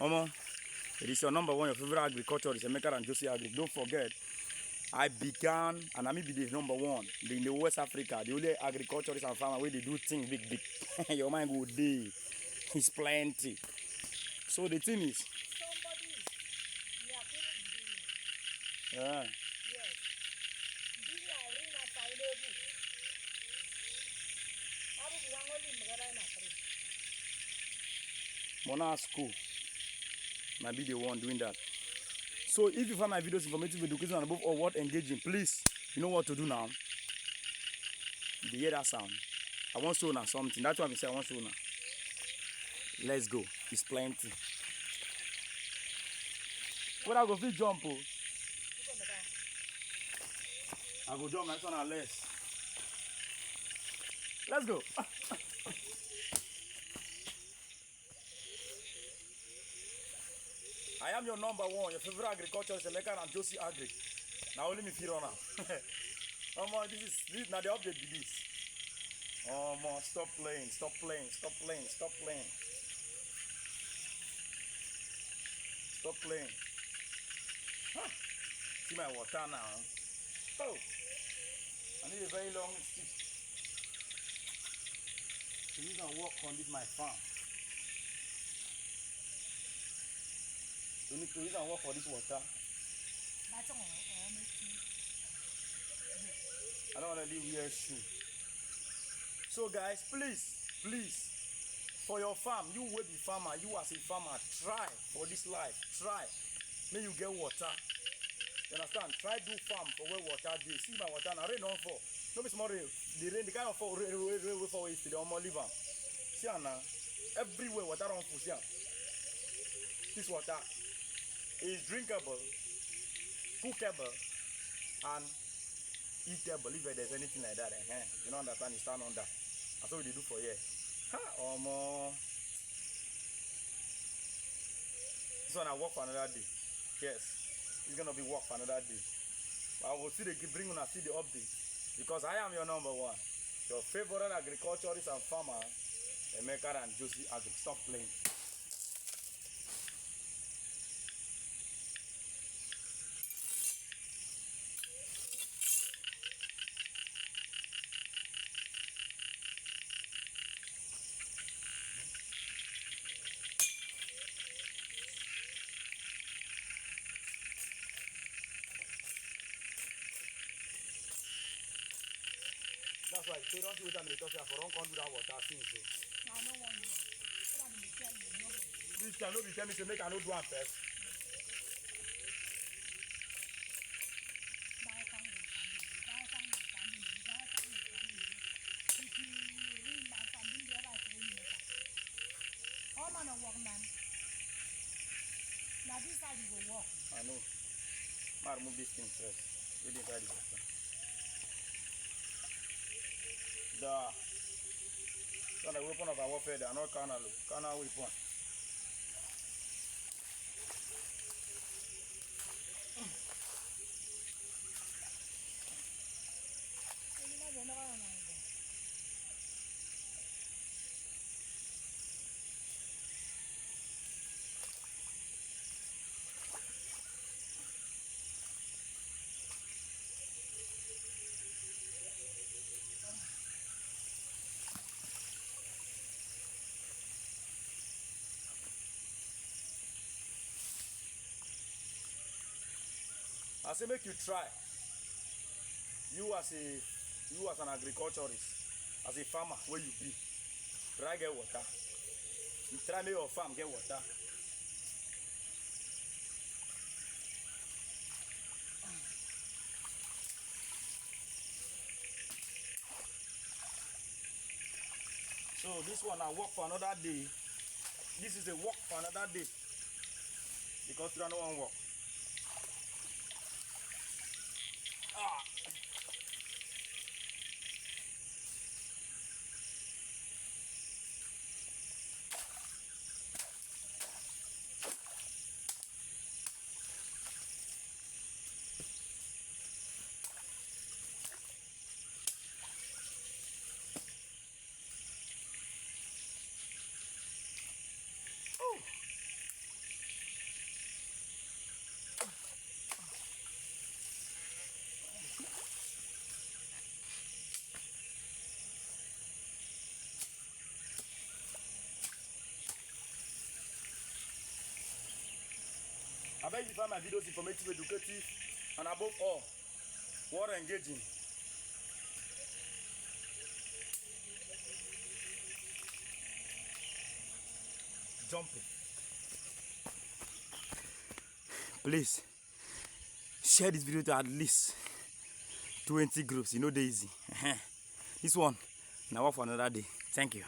Omo, it is your number one, your favorite agriculture is Emeka and Josie Agri. Don't forget, I began, and I may be the number one in the West Africa. The only agriculturist and farmer where they do things big, big. Your mind go day. It's plenty. So the thing is, yeah. Mona school. Might be the one doing that. So if you find my videos informative, educational, and above all what engaging, please, you know what to do now. You hear that sound? I want to know something. That's why I say I want to know. Let's go. It's plenty. What I go fit jump? Oh? I go jump my son and less. Let's go. I am your number one, your favorite agriculture is Emeka and Josie Agri. Now only me feel on now. This now the update be this. Stop playing, stop playing, stop playing, stop playing. Stop playing. Huh. See my water now. Oh, I need a very long stick to use and work on this my farm. You need to use and work for this water. I don't want to leave here soon. So guys, please, for your farm, you will be farmer, you as a farmer, try for this life, try. May you get water. You understand? Try do farm for where water dey. See my water now, rain don't fall. No be small rain. The rain, the kind of fall, rain fall yesterday, I'm gonna leave am. See now, everywhere water don't fall, see am. This water is drinkable, cookable, and eatable if there's anything like that. You don't understand, you stand on that. That's what we do for here. This one I work for another day. Yes, it's gonna be work for another day. But I will still bring on see the update because I am your number one, your favorite agriculturist and farmer, Emeka and Josie Agri. Stop playing. That's why they don't see what I'm talking about. Don't come do that water thing. So. I don't want to. This can not be tell me to make I no do am first. Now this side you go walk. I know. I remove this thing first. We didn't try this water. So the weapon of our warfare, they are not carnal weapon. I say make you try. You as an agriculturist, as a farmer, where you be, try get water. You try make your farm get water. So this one I work for another day. This is a work for another day because you don't want to work. I beg you find my videos informative, educative, and above all, water engaging. Jumping. Please share this video to at least 20 groups. You know, they easy. This one now for another day. Thank you.